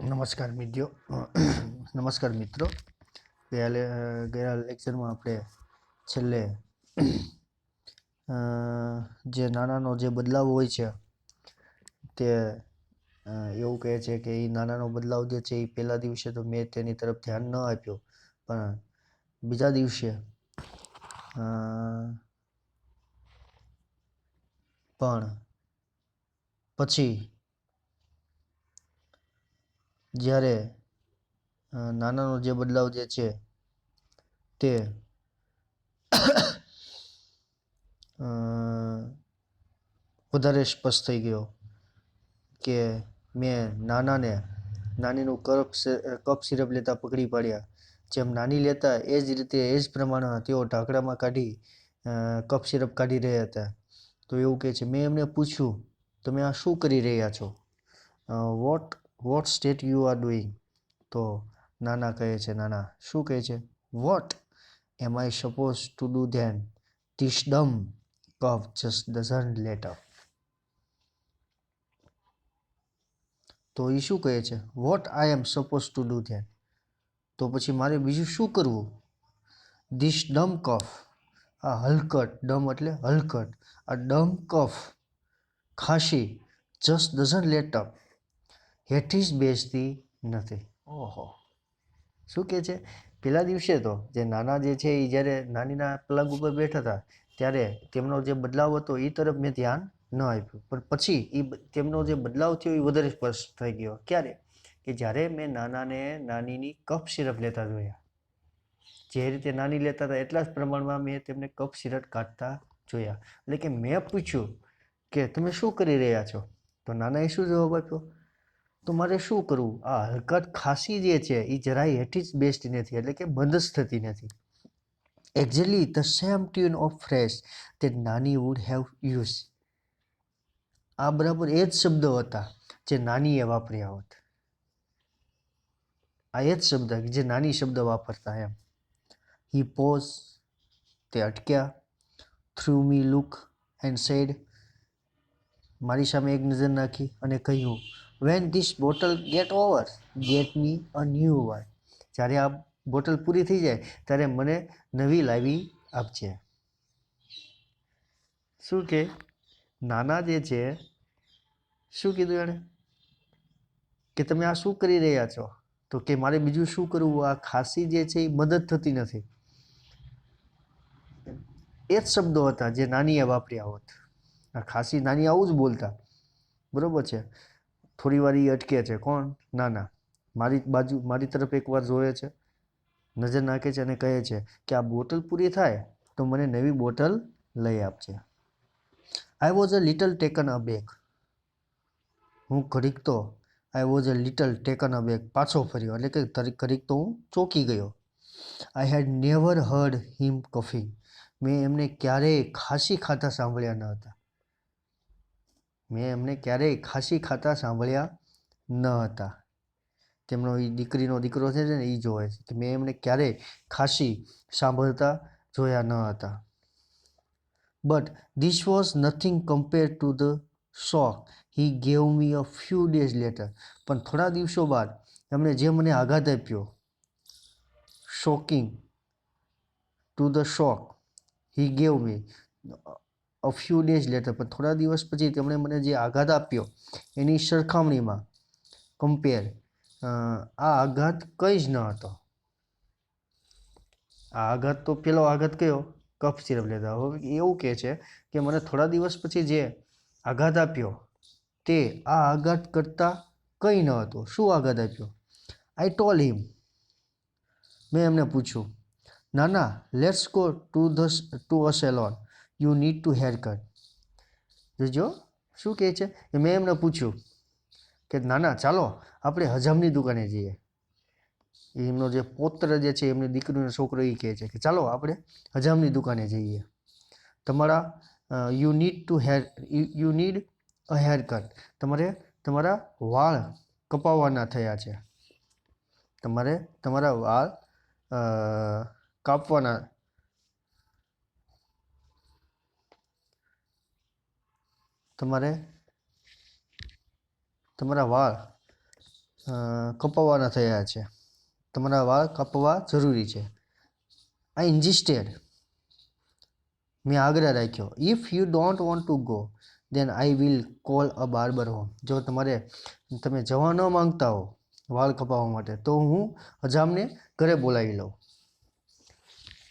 નમસ્કાર મિત્રો. નમસ્કાર મિત્રો. ગયા લેક્ચરમાં આપણે છેલ્લે જે નાનાનો જે બદલાવ હોય છે તે એવું કહે છે કે એ નાનાનો બદલાવ જે છે એ પહેલા દિવસે તો મેં તેની તરફ ધ્યાન ન આપ્યું, પણ બીજા દિવસે પણ પછી જ્યારે નાનાનો જે બદલાવ જે છે તે વધારે સ્પષ્ટ થઈ ગયો કે મેં નાનીનું કપ સિરપ લેતા પકડી પાડ્યા. જેમ નાની લેતા એ જ રીતે એ જ પ્રમાણે તેઓ ઢાંકણામાં કાઢી કપ સિરપ કાઢી રહ્યા હતા. તો એવું કહે છે, મેં એમને પૂછ્યું, તમે આ શું કરી રહ્યા છો? What state you are doing? તો નાના કહે છે, નાના શું કહે છે? What am I suppose to do then? This dumb cup just doesn't let up. તો એ શું કહે છે? What I am suppose to do then? તો પછી મારે બીજું શું કરવું? ધીસ ડમ કફ, આ હલકટ, ડમ એટલે હલકટ, આ ડમ કફ ખાંસી જસ્ટ ડઝન્ટ લેટ અપ, હેઠી જ બેસતી નથી. ઓહો, શું કહે છે? પેલા દિવસે તો જે નાના જે છે એ જ્યારે નાનીના પલંગ ઉપર બેઠા હતા ત્યારે તેમનો જે બદલાવ હતો એ તરફ મેં ધ્યાન ન આપ્યું, પણ પછી તેમનો જે બદલાવ થયો એ વધારે સ્પષ્ટ થઈ ગયો. ક્યારે? કે જ્યારે મેં નાનીની કફ સિરપ લેતા જોયા. જે રીતે નાની લેતા હતા એટલા જ પ્રમાણમાં મેં તેમને કફ સિરપ કાઢતા જોયા. એટલે કે મેં પૂછ્યું કે તમે શું કરી રહ્યા છો? તો નાનાએ શું જવાબ આપ્યો? તો મારે શું કરવું? આ હલકટ ખાંસી જે છે એ જરાય હેઠી જ બેસતી નથી, એટલે કે બંધ જ થતી નથી. Exactly the same tune of fresh that Nani would have use. આ બરાબર એ જ શબ્દો હતા જે નાનીએ વાપર્યા હોત. આ એ જ શબ્દ જે નાની શબ્દ વાપરતા એમ. હી પોઝ, તે અટક્યા. Threw me look and said, મારી સામે એક નજર નાખી અને કહ્યું, when this bottle get over get me a new one. જ્યારે આ બોટલ પૂરી થઈ જાય ત્યારે મને નવી લાવી આપજે. શું કે નાના જે છે શું કીધું એણે? કે તમે આ શું કરી રહ્યા છો? તો કે મારે બીજું શું કરવું? આ ખાંસી જે છે એ મદદ થતી નથી. એ જ શબ્દો હતા જે નાનીએ વાપર્યા હોત. આ ખાંસી નાની આવું જ બોલતા, બરોબર છે. થોડી વાર એ અટકે છે. કોણ? નાના. મારી તરફ એકવાર જોવે છે, નજર નાખે છે અને કહે છે કે આ બોટલ પૂરી થાય તો મને નવી બોટલ લઈ આપજે. I was a little taken aback. હું ઘડીક તો I was a little taken aback, પાછો ફર્યો, એટલે કે ઘડીક તો હું ચોંકી ગયો. I had never heard him coughing. મેં એમને ક્યારેય ખાંસી ખાતા સાંભળ્યા ન હતા. મેં એમને ક્યારેય ખાંસી ખાતા સાંભળ્યા ન હતા. તેમનો એ દીકરો છે ને એ જોવે છે કે મેં એમને ક્યારેય ખાંસી સાંભળતા જોયા ન હતા. But this was nothing compare to the shock he gave me a few days letter. પણ થોડા દિવસો બાદ એમણે જે મને આઘાત આપ્યો, shocking to the shock he gave me a few days letter, પણ થોડા દિવસ પછી તેમણે મને જે આઘાત આપ્યો એની સરખામણીમાં કમ્પેર આ આઘાત કંઈ જ ન હતો. આ આઘાત તો પેલો આઘાત કયો? કફ સિરપ લેતા. હવે એવું કહે છે કે મને થોડા દિવસ પછી જે આઘાત આપ્યો તે આ આઘાત કરતાં કંઈ ન હતો. શું આઘાત આપ્યો? આઈ ટોલ હિમ. મેં એમને પૂછ્યું, નાના let's go to a salon, you need to hair cut. જોજો શું કહે છે કે મેં એમને પૂછ્યું કે નાના ચાલો આપણે હજામની દુકાને જઈએ. એમનો જે પૌત્ર જે છે એમની દીકરીનો છોકરો એ કહે છે કે ચાલો આપણે હજામની દુકાને જઈએ. You need a hair cut. તમારે તમારા વાળ કપાવવાના થયા છે. તમારે તમારા વાળ કાપવાના. તમારે તમારા વાળ કપાવવાના થયા છે, તમારા વાળ કાપવા જરૂરી છે. આઈ ઇન્જિસ્ટેડ, મેં આગ્રહ રાખ્યો. If you don't want to go then I will call a barber home. જો તમે જવા ન માંગતા હો વાળ કપાવવા માટે તો હું હજામને ઘરે બોલાવી લઉં.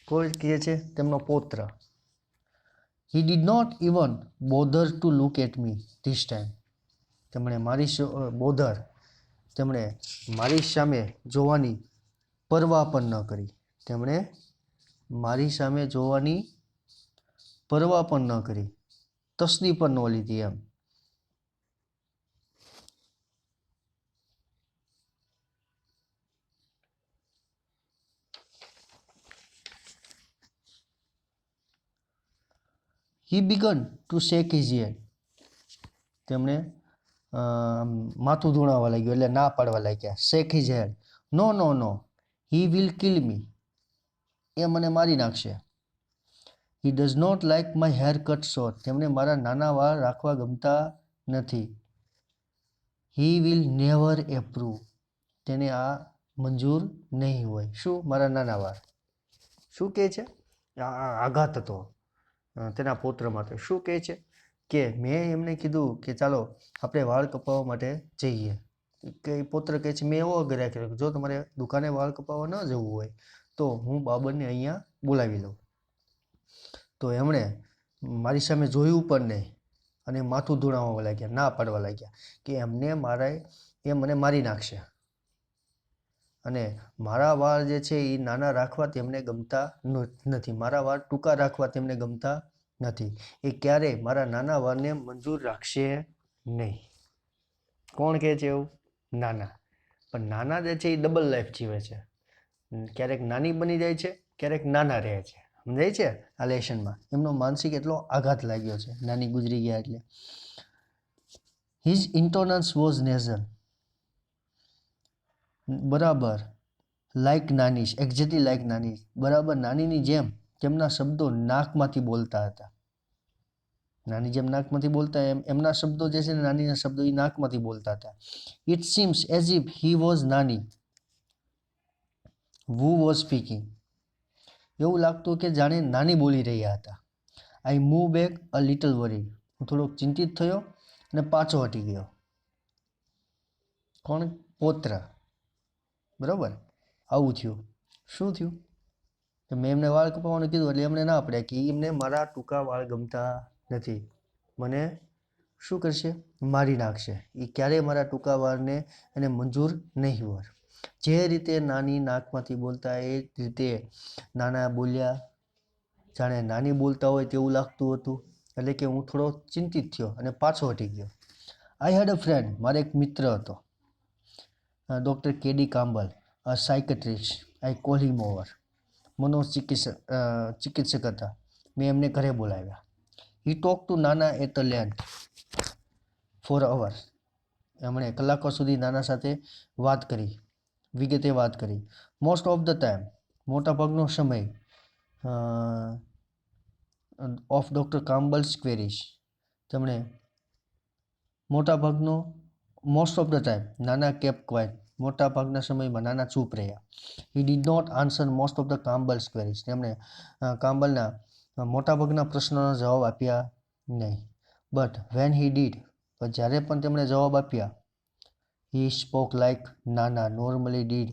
કોઈ કહે છે તેમનો પૌત્ર. He did not even bother to look at me this time. તેમણે મારી સામે જોવાની પરવા પણ ન કરી. તેમણે મારી સામે જોવાની પરવા પણ ન કરી, તસ્દી પણ ન લીધી એમ. He began to shake his head. તેમણે માથું ધૂણાવવા લાગ્યું, એટલે ના પાડવા લાગ્યા. Shake his head. No no no, he will kill me. એ મને મારી નાખશે. He does not like my hair cut short. તેમને મારા નાના વાળ રાખવા ગમતા નથી. He will never approve. તેને આ મંજૂર નહીં હોય. શું? મારા નાના વાળ. શું કહે છે? આઘાત હતો તેના પૌત્ર માટે. શું કહે છે કે મેં એમને કીધું કે ચાલો આપણે વાળ કપાવવા માટે જઈએ. કે પૌત્ર કહે છે મેં એવો આગ્રહ કર્યો કે જો તમારે દુકાને વાળ કપાવવા ન જવું હોય તો હું બાબરને અહીંયા બોલાવી લઉં. તો એમણે મારી સામે જોયું પણ નહીં અને માથું ધૂણાવવા લાગ્યા, ના પાડવા લાગ્યા કે એ મને મારી નાખશે. અને મારા વાળ જે છે એ નાના રાખવા તેમને ગમતા નથી. મારા વાળ ટૂંકા રાખવા તેમને ગમતા નથી. એ ક્યારેય મારા નાના વાળને મંજૂર રાખશે નહીં. કોણ કહે છે એવું? નાના. પણ નાના જે છે એ ડબલ લાઈફ જીવે છે. ક્યારેક નાની બની જાય છે, ક્યારેક નાના રહે છે. સમજાય છે? આ લેશનમાં એમનો માનસિક એટલો આઘાત લાગ્યો છે નાની ગુજરી ગયા એટલે. His intonation was nasal. બરાબર લાઈક નાનીશ, એક્ઝેક્ટલી લાઈક નાનીશ. બરાબર નાનીની જેમ તેમના શબ્દો નાકમાંથી બોલતા હતા. નાની જેમ નાકમાંથી બોલતા એમના શબ્દો જે છે ને નાનીના શબ્દો એ નાકમાંથી બોલતા હતા. It seems as if he was નાની who was speaking. એવું લાગતું કે જાણે નાની બોલી રહ્યા હતા. I move back a little worried. હું થોડોક ચિંતિત થયો અને પાછો હટી ગયો. કોણ? પૌત્ર. બરાબર. આવું થયું. શું થયું? કે મેં એમને વાળ કપાવવાનું કીધું એટલે એમને ના પડ્યા કે એમને મારા ટૂંકા વાળ ગમતા નથી. મને શું કરશે? મારી નાખશે. એ ક્યારેય મારા ટૂંકા વાળને એને મંજૂર નહીં હોય. જે રીતે નાની નાકમાંથી બોલતા એ રીતે નાના બોલ્યા, જાણે નાની બોલતા હોય તેવું લાગતું હતું. એટલે કે હું થોડો ચિંતિત થયો અને પાછો હટી ગયો. I had a friend. મારો એક મિત્ર હતો, doctor K D Kamble, a psychiatrist. I call him over. ચિકિત્સક હતા. મેં એમને ઘરે બોલાવ્યા. હી ટોક ટુ નાના at the length for hours. એમણે કલાકો સુધી નાના સાથે વાત કરી, વિગતે વાત કરી. મોસ્ટ ઓફ ધ ટાઈમ, મોટાભાગનો સમય, ઓફ ડૉક્ટર કામ્બલ્સ ક્વેરીઝ. તેમણે મોસ્ટ ઓફ ધ ટાઈમ નાના કેપ ક્વાઇટ. મોટાભાગના સમયમાં નાના ચૂપ રહ્યા. He did not answer most of the Kamble's queries. તેમણે કામ્બલના મોટાભાગના પ્રશ્નોના જવાબ આપ્યા નહીં. બટ વેન હી ડીડ, પણ જ્યારે પણ તેમણે જવાબ આપ્યા, હી સ્પોક લાઈક નાના નોર્મલી ડીડ.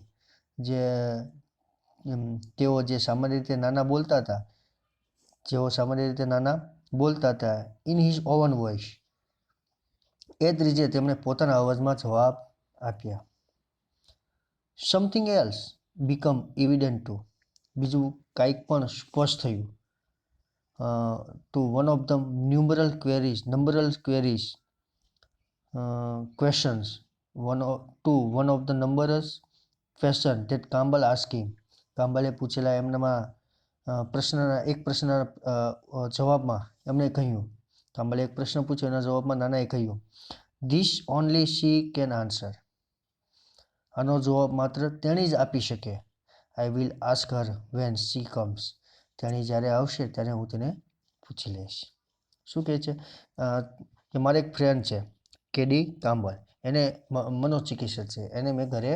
તેઓ જે સામાન્ય રીતે નાના બોલતા હતા, ઇન હિઝ ઓવન વોઇસ. એ જ રીતે તેમણે પોતાના અવાજમાં જવાબ આપ્યા. Something else become evident to. બીજું કાંઈક પણ સ્પષ્ટ થયું. ટુ વન ઓફ ધ નંબરલ queries questions. One of the numerous question that Kamble asking. કામ્બલે પૂછેલા એમનામાં એક પ્રશ્નના જવાબમાં એમણે કહ્યું, કામ્બલે એક પ્રશ્ન પૂછ્યો એના જવાબમાં નાનાએ કહ્યું, this only she can answer. આનો જવાબ માત્ર તેણી જ આપી શકે. I will ask her when she comes. તેણી જ્યારે આવશે ત્યારે હું તેને પૂછી લઈશ. શું કહે છે કે મારે એક ફ્રેન્ડ છે કેડી કામ્બલ, એને મનોચિકિત્સક છે, એને મેં ઘરે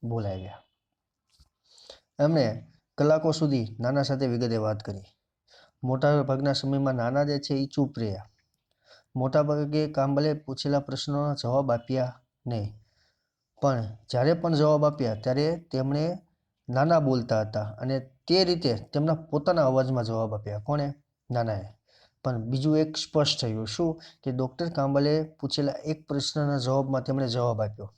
બોલાવ્યા. એમણે કલાકો સુધી નાના સાથે વિગતે વાત કરી. મોટા ભાગના સમયમાં નાના જે છે એ ચૂપ રહ્યા. મોટાભાગે કામ્બલે પૂછેલા પ્રશ્નોના જવાબ આપ્યા નહીં, પણ જ્યારે પણ જવાબ આપ્યા ત્યારે તેમણે નાના બોલતા હતા અને તે રીતે તેમના પોતાના અવાજમાં જવાબ આપ્યા. કોણે? નાનાએ. પણ બીજું એક સ્પષ્ટ થયું. શું? કે ડૉક્ટર કામ્બલે પૂછેલા એક પ્રશ્નના જવાબમાં તેમણે જવાબ આપ્યો.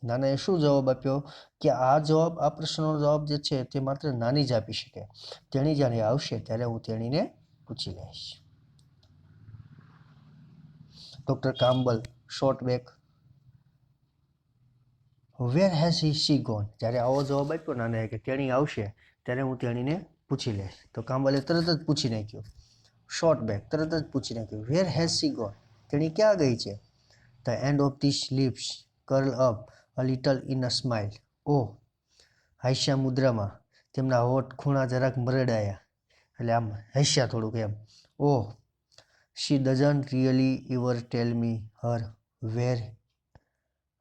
નાનાએ શું જવાબ આપ્યો? કે આ પ્રશ્નનો જવાબ જે છે તે માત્ર નાની જ આપી શકે. તેણી જ્યારે આવશે ત્યારે હું તેણીને પૂછી લઈશ. Doctor Kamble shot back. Where has she gone? જ્યારે આવો જવાબ આપ્યો નાનાએ કે તેણી આવશે ત્યારે હું તેણીને પૂછી લઈશ, તો કામ્બલે તરત જ પૂછી નાખ્યું. શોર્ટ બેક, તરત જ પૂછી નાખ્યું. Where has she gone? તેણી ક્યાં ગઈ છે? The end of this lips curl up a little in a smile. ઓહ! હાસ્ય મુદ્રામાં તેમના હોઠ ખૂણા જરાક મરડાયા, એટલે આમ હસ્યા થોડુંક એમ. ઓહ! શી ડઝન્ટ રિયલી ઇવર ટેલ મી હર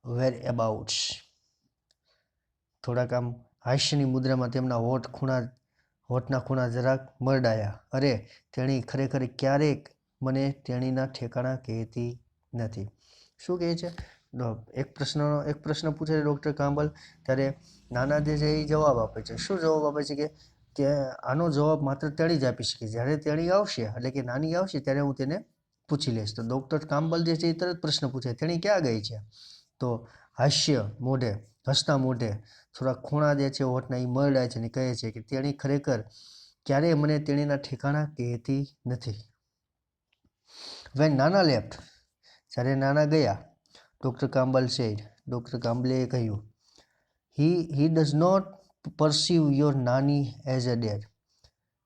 વેરએબાઉટ્સ. થોડાક આમ હાસ્યની મુદ્રામાં તેમના હોઠના ખૂણા જરાક મરડાયા. અરે, તેણી ખરેખર ક્યારેક મને તેણીના ઠેકાણા કહેતી નથી. શું કહે છે? એક પ્રશ્ન પૂછે છે ડૉક્ટર કામ્બલ, ત્યારે નાના જે છે એ જવાબ આપે છે. શું જવાબ આપે છે? કે આનો જવાબ માત્ર તેણી જ આપી શકે. જ્યારે તેણી આવશે, એટલે કે નાની આવશે ત્યારે હું તેને પૂછી લઈશ. તો ડૉક્ટર કામ્બલ જે છે એ તરત પ્રશ્ન પૂછે, તેણી ક્યાં ગઈ છે? તો હસતા મોઢે થોડા ખૂણા જે છે હોઠના એ મરડાય છે અને કહે છે કે તેણી ખરેખર ક્યારેય મને તેણીના ઠેકાણા કહેતી નથી. વેન નાના લેફ્ટ, જ્યારે નાના ગયા, ડૉક્ટર કામ્બલ સેડ, ડૉક્ટર કામ્બલે કહ્યું, હી ડઝ નોટ પરસીવ યોર નાની એઝ અ ડેડ.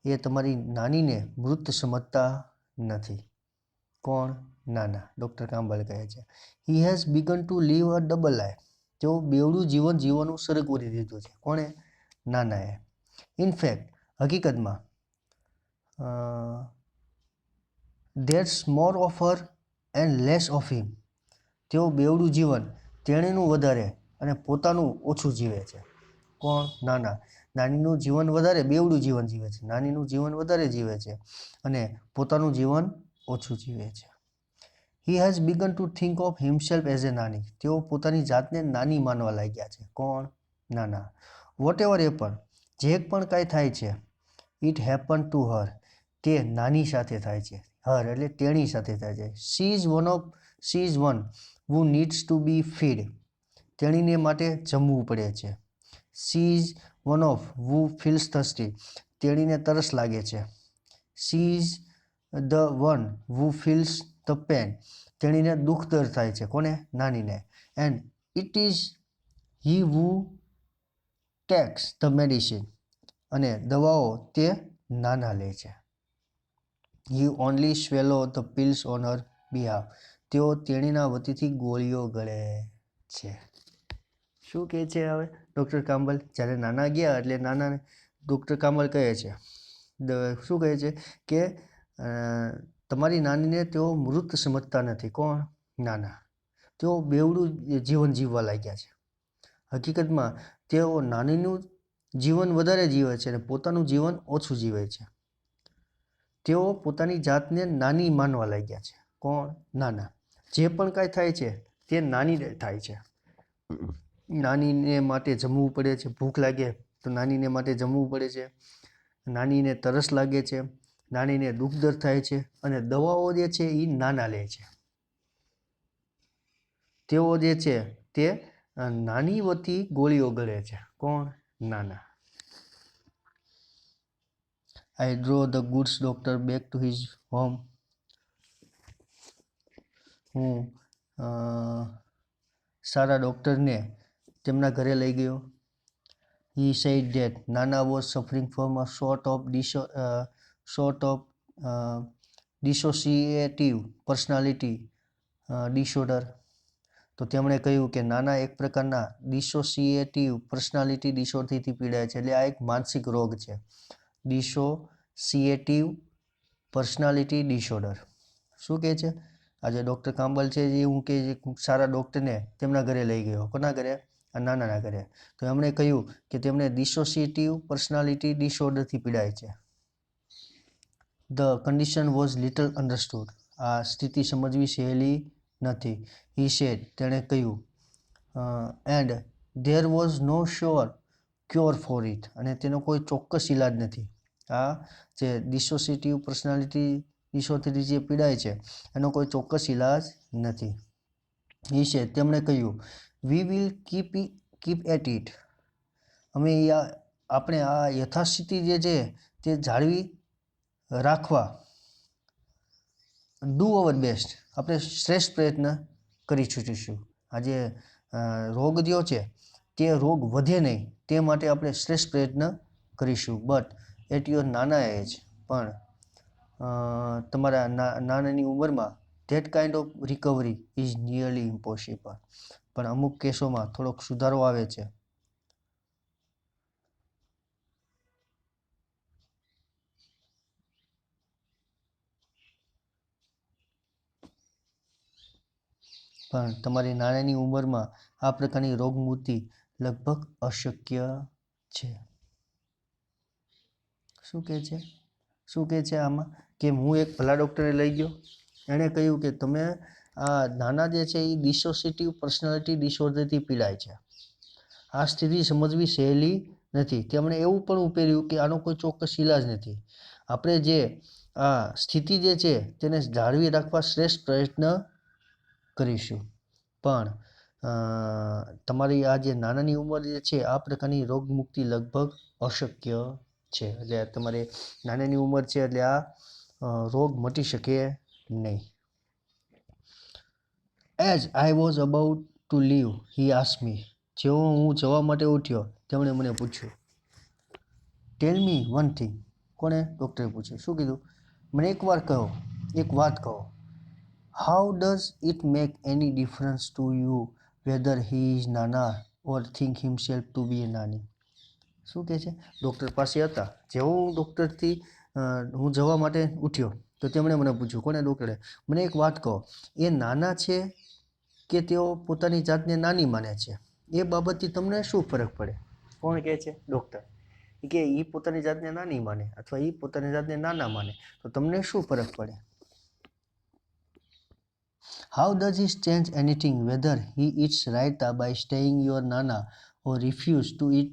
એ તમારી નાનીને મૃત સમજતા નથી. કોણ? નાના. ડૉક્ટર કામ્બલ કહે છે, he has begun to live a double life. તેઓ બેવડું જીવન જીવવાનું શરૂ કરી દીધું છે. કોણે? નાનાએ. ઇનફેક્ટ, હકીકતમાં that's more of her and less of him. તેઓ બેવડું જીવન તેણીનું વધારે અને પોતાનું ઓછું જીવે છે. કોણ? નાના. નાનીનું જીવન વધારે, બેવડું જીવન જીવે છે. નાનીનું જીવન વધારે જીવે છે અને પોતાનું જીવન ઓછું જીવે છે. He has begun two think of himself as a નાની. તેઓ પોતાની જાતને નાની માનવા લાગ્યા છે. કોણ? નાના. વોટ એવર હેપન, જે પણ કાંઈ થાય છે, ઇટ હેપન ટુ હર. તે નાની સાથે થાય છે. હર એટલે તેણી સાથે થાય છે. She is one who needs to be feed. તેણીને માટે જમવું પડે છે. She is one of who feels thirsty. તેણીને તરસ લાગે છે. She is the one who feels the pain. તેણીને દુઃખ દર થાય છે. કોને? નાનીને. And it is he who takes the medicine. અને દવાઓ તે નાના લે છે. He only swallow the pills on her behalf. તેઓ તેણીના વતીથી ગોળીઓ ગળે છે. શું કહે છે હવે ડૉક્ટર કામ્બલ? જ્યારે નાના ગયા એટલે નાનાને ડૉક્ટર કામ્બલ કહે છે, શું કહે છે? કે તમારી નાનીને તેઓ મૃત સમજતા નથી. કોણ? નાના. તેઓ બેવડું જીવન જીવવા લાગ્યા છે. હકીકતમાં તેઓ નાનીનું જીવન વધારે જીવે છે અને પોતાનું જીવન ઓછું જીવે છે. તેઓ પોતાની જાતને નાની માનવા લાગ્યા છે. કોણ? નાના. જે પણ કાંઈ થાય છે તે નાનીને થાય છે. નાનીને માટે જમવું પડે છે. ભૂખ લાગે તો નાનીને માટે જમવું પડે છે. નાનીને તરસ લાગે છે. નાનીને દુઃખ દર થાય છે અને દવાઓ જે છે એ નાના લે છે. તેઓ જે છે તે નાની વતી ગોળીઓ ગળે છે. કોણ? નાના. I drove the good doctor back to his home. હું સારા ડૉક્ટરને તેમના ઘરે લઈ ગયો. હી સેડ ધેટ નાના was suffering from a sort of dissociative personality disorder. તો તેમણે કહ્યું કે નાના એક પ્રકારના ડિસોસિએટિવ પર્સનાલિટી ડિસઓર્ડરથી પીડાય છે. એટલે આ એક માનસિક રોગ છે. Dissociative personality disorder. શું કહે છે? આજે ડૉક્ટર કાંબલ છે જે હું કે સારા ડૉક્ટરને તેમના ઘરે લઈ ગયો. કોના ઘરે? આ નાનાના ઘરે. તો એમણે કહ્યું કે તેમને ડિસોસિએટિવ પર્સનાલિટી ડિસઓર્ડરથી પીડાય છે. The condition was little understood. આ સ્થિતિ સમજવી સહેલી નથી. હી સેડ, તેણે કહ્યું. And there was no sure cure for it. અને તેનો કોઈ ચોક્કસ ઇલાજ નથી. આ જે ડિસોસિએટિવ પર્સનાલિટી ડિસઓર્ડરથી જે પીડાય છે એનો કોઈ ચોક્કસ ઇલાજ નથી. એ છે તેમણે કહ્યું, we will keep at it. અમે આપણે આ યથાસ્થિતિ જે છે તે જાળવી રાખવા ડુ અવર બેસ્ટ. આપણે શ્રેષ્ઠ પ્રયત્ન કરી છૂટીશું. આ જે રોગ રહ્યો છે તે રોગ વધે નહીં તે માટે આપણે શ્રેષ્ઠ પ્રયત્ન કરીશું. બટ એટ યોર નાના એજ, પણ તમારા નાનાની ઉંમરમાં that kind of recovery is nearly impossible. પણ અમુક કેસોમાં થોડોક સુધારો આવે છે. પણ તમારી નાનાની ઉંમરમાં આ પ્રકારની રોગમુક્તિ લગભગ અશક્ય છે. શું કહે છે? શું કહે છે આમાં? કે હું એક ભલા ડૉક્ટરને લઈ ગયો, એણે કહ્યું કે તમે આ નાના જે છે એ ડિસોસિએટિવ પર્સનાલિટી ડિસઓર્ડરથી પીડાય છે. આ સ્થિતિ સમજવી સહેલી નથી. તેમણે એવું પણ ઉમેર્યું કે આનો કોઈ ચોક્કસ ઇલાજ નથી. આપણે જે આ સ્થિતિ જે છે તેને જાળવી રાખવા શ્રેષ્ઠ પ્રયત્ન કરીશું. પણ તમારી આ જે નાનાની ઉંમર જે છે આ પ્રકારની રોગમુક્તિ લગભગ અશક્ય છે. એટલે તમારે નાનાની ઉંમર છે એટલે આ રોગ મટી શકે નહીં. As I was about to leave he asked me. જેવો હું જવા માટે ઉઠ્યો તેમણે મને પૂછ્યું, ટેલ મી વન થિંગ. કોણે? ડૉક્ટરે પૂછ્યું. શું કીધું? મને એક વાત કહો. How does it make any difference to you whether he is Nana or think himself to be a Nani? શું કહે છે? ડૉક્ટર પાસે હતા. જેવો હું જવા માટે ઉઠ્યો તો તેમણે મને પૂછ્યું. કોને? ડૉક્ટરે. મને એક વાત કહો, એ નાના છે કે તેઓ પોતાની જાતને નાની માને છે? એ બાબતથી તમને શું ફરક પડે? કોણ કહે છે? ડૉક્ટર. કે એ પોતાની જાતને નાની માને અથવા એ પોતાની જાતને નાના માને તો તમને શું ફરક પડે? How does it change anything whether he it's રાયતા by staying your Nana or refuse to eat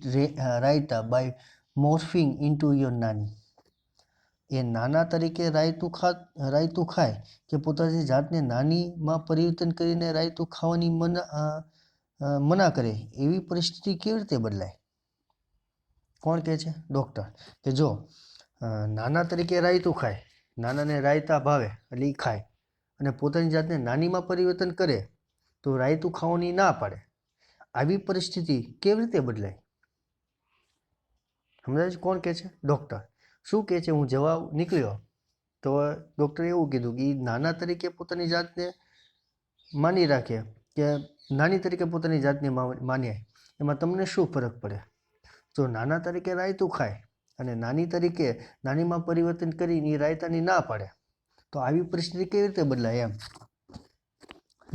raita by morphing into your નાની? એ નાના તરીકે રાયતું ખાય કે પોતાની જાતને નાનીમાં પરિવર્તન કરીને રાયતું ખાવાની મના કરે એવી પરિસ્થિતિ કેવી રીતે બદલાય? કોણ કહે છે? ડૉક્ટર. કે જો નાના તરીકે રાયતું ખાય, નાનાને રાયતા ભાવે એટલે એ ખાય, અને પોતાની જાતને નાનીમાં પરિવર્તન કરે તો રાયતું ખાવાની ના પાડે. આવી પરિસ્થિતિ કેવી રીતે બદલાય? સમજાય છે? કોણ કહે છે? ડૉક્ટર. શું કહે છે? હું જવા નીકળ્યો તો ડૉક્ટરે એવું કીધું કે નાના તરીકે પોતાની જાતને માની રાખે કે નાની તરીકે પોતાની જાતને માને, એમાં તમને શું ફરક પડે? જો નાના તરીકે રાયતું ખાય અને નાની તરીકે નાનીમાં પરિવર્તન કરીને એ રાયતાની ના પાડે તો આવી પરિસ્થિતિ કેવી રીતે બદલાય એમ?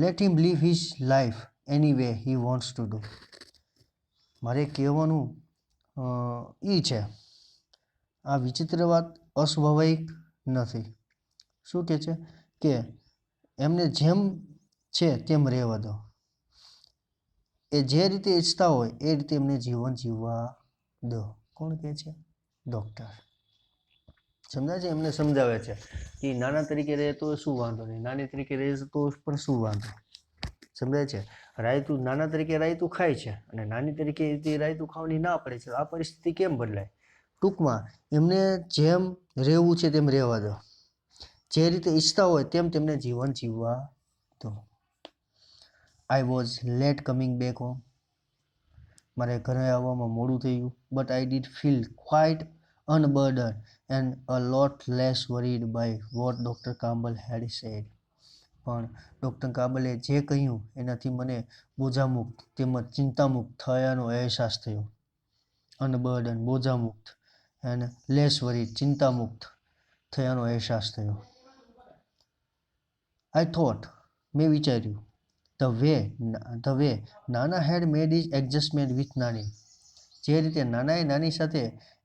Let him leave his life any way he wants to do. મારે કહેવાનું એ છે, આ વિચિત્ર વાત અસ્વાભાવિક નથી. શું કહે છે? કે એમને જેમ છે તેમ રહેવા દો. એ જે રીતે ઈચ્છતા હોય એ રીતે એમને જીવન જીવવા દો. કોણ કહે છે? ડૉક્ટર. સમજાય છે? એમને સમજાવે છે કે નાના તરીકે રહે તો શું વાંધો નહીં, નાની તરીકે રહે તો પણ શું વાંધો? સમજાય છે? રાયતું નાના તરીકે રાયતું ખાય છે અને નાની તરીકે રાયતું ખાવાની ના પડે છે. આ પરિસ્થિતિ કેમ બદલાય? ટૂંકમાં એમને જેમ રહેવું છે તેમ રહેવા દો. જે રીતે ઈચ્છતા હોય તેમ તેમને જીવન જીવવા દો. I was late coming back home. મારે ઘરે આવવામાં મોડું થયું. But I did feel quite unburden and a lot less worried by what doctor Kamble had said. પણ ડૉક્ટર કાંબલે જે કહ્યું એનાથી મને બોજામુક્ત તેમજ ચિંતામુક્ત થયાનો અહેસાસ થયો. અનબર્ડન બોજામુક્ત એન્ડ લેસ વરીડ ચિંતામુક્ત થયાનો અહેસાસ થયો. આઈ થોટ, મેં વિચાર્યું. ધ વે નાના હેડ મેડ ઇઝ એડજસ્ટમેન્ટ વિથ નાની, જે રીતે નાનાએ નાની સાથે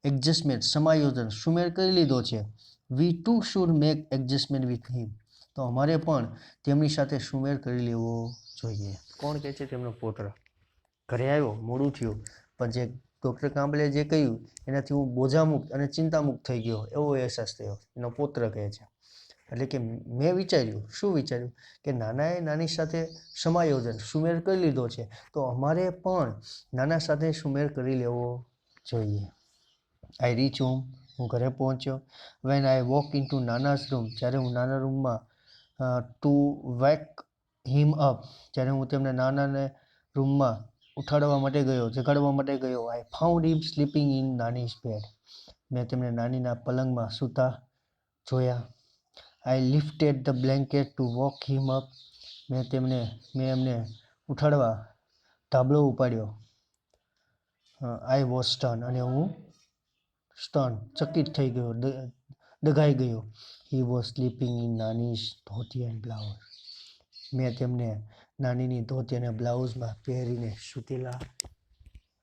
એડજસ્ટમેન્ટ સમાયોજન સુમેળ કરી લીધો છે. We too should make adjustment with him, તો અમારે પણ તેમની સાથે સુમેળ કરી લેવો જોઈએ. કોણ કહે છે? તેમનો પુત્ર. ઘરે આવ્યો, મોડું થયું, પણ જે ડૉક્ટર કાંબલે જે કહ્યું એનાથી હું બોજામુક્ત અને ચિંતામુક્ત થઈ ગયો એવો અહેસાસ થયો. એનો પુત્ર કહે છે. એટલે કે મેં વિચાર્યું, શું વિચાર્યું? કે નાનાએ નાની સાથે સમાયોજન સુમેળ કરી લીધો છે, તો અમારે પણ નાના સાથે સુમેળ કરી લેવો જોઈએ. આઈ રીચ હોમ, હું ઘરે પહોંચ્યો. When I walk in to નાનાસ રૂમ, જ્યારે હું નાના રૂમમાં ટુ વેક હિમ અપ, જ્યારે હું તેમને નાનાને રૂમમાં ઉઠાડવા માટે ગયો, જગાડવા માટે ગયો. I found him sleeping in નાનીઝ બેડ, મેં તેમને નાનીના પલંગમાં સૂતા જોયા. I lifted the blanket to wake him up, મેં એમને ઉઠાડવા ધાબળો ઉપાડ્યો. આઈ વોઝ સ્ટન, અને હું ચકિત થઈ ગયો, દગાઈ ગયો. હી વોઝ સ્લીપિંગ ઇન નાનીઝ ધોતી એન્ડ બ્લાઉઝ, મેં તેમને નાનીની ધોતી અને બ્લાઉઝમાં પહેરીને સૂતેલા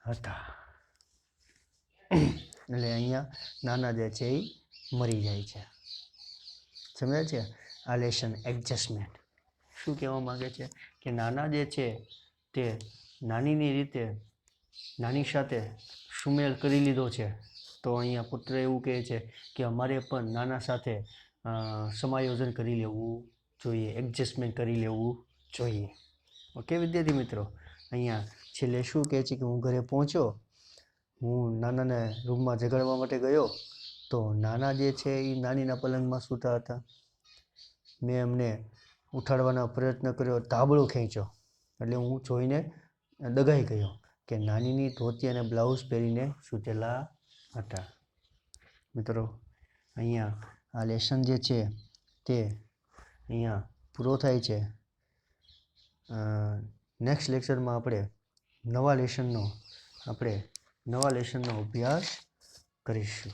હતા. એટલે અહીંયા નાના જે છે એ મરી જાય છે. સમજે છે? આ લેસન એડજસ્ટમેન્ટ શું કહેવા માગે છે? કે નાના જે છે તે નાનીની રીતે નાની સાથે સુમેળ કરી લીધો છે. તો અહીંયા પુત્ર એવું કહે છે કે અમારે પણ નાના સાથે સમાયોજન કરી લેવું જોઈએ, એડજસ્ટમેન્ટ કરી લેવું જોઈએ. ઓકે વિદ્યાર્થી મિત્રો, અહીંયા છેલ્લે શું કહે છે કે હું ઘરે પહોંચ્યો, હું નાનાને રૂમમાં જગાડવા માટે ગયો, તો નાના જે છે એ નાનીના પલંગમાં સૂતા હતા. મેં એમને ઉઠાડવાનો પ્રયત્ન કર્યો, ધાબળો ખેંચ્યો, એટલે હું જોઈને દગાઈ ગયો કે નાનીની ધોતી અને બ્લાઉઝ પહેરીને સૂતેલા હતા. મિત્રો, અહીંયા આ લેસન જે છે તે અહીંયા પૂરો થાય છે. નેક્સ્ટ લેક્ચરમાં આપણે નવા લેસનનો અભ્યાસ કરીશું.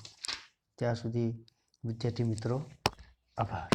ત્યાં સુધી વિદ્યાર્થી મિત્રો, આભાર.